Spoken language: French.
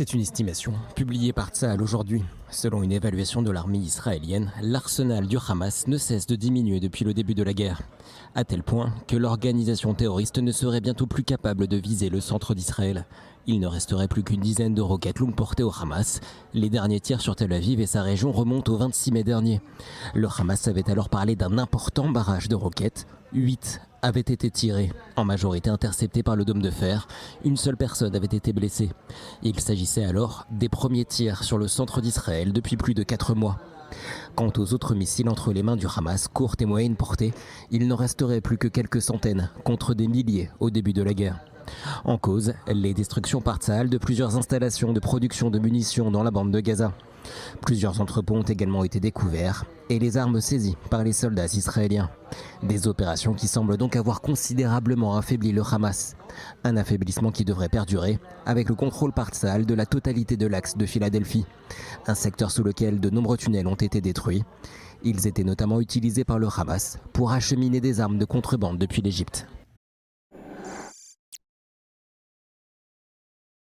C'est une estimation publiée par Tsahal aujourd'hui. Selon une évaluation de l'armée israélienne, l'arsenal du Hamas ne cesse de diminuer depuis le début de la guerre, à tel point que l'organisation terroriste ne serait bientôt plus capable de viser le centre d'Israël. Il ne resterait plus qu'une dizaine de roquettes longue portée au Hamas. Les derniers tirs sur Tel Aviv et sa région remontent au 26 mai dernier. Le Hamas avait alors parlé d'un important barrage de roquettes. 8 avaient été tirés, en majorité interceptés par le dôme de fer. Une seule personne avait été blessée. Il s'agissait alors des premiers tirs sur le centre d'Israël depuis plus de 4 mois. Quant aux autres missiles entre les mains du Hamas, courte et moyenne portée, il n'en resterait plus que quelques centaines, contre des milliers au début de la guerre. En cause, les destructions par Tsahal de plusieurs installations de production de munitions dans la bande de Gaza. Plusieurs entrepôts ont également été découverts et les armes saisies par les soldats israéliens. Des opérations qui semblent donc avoir considérablement affaibli le Hamas. Un affaiblissement qui devrait perdurer avec le contrôle par Tsahal de la totalité de l'axe de Philadelphie. Un secteur sous lequel de nombreux tunnels ont été détruits. Ils étaient notamment utilisés par le Hamas pour acheminer des armes de contrebande depuis l'Égypte.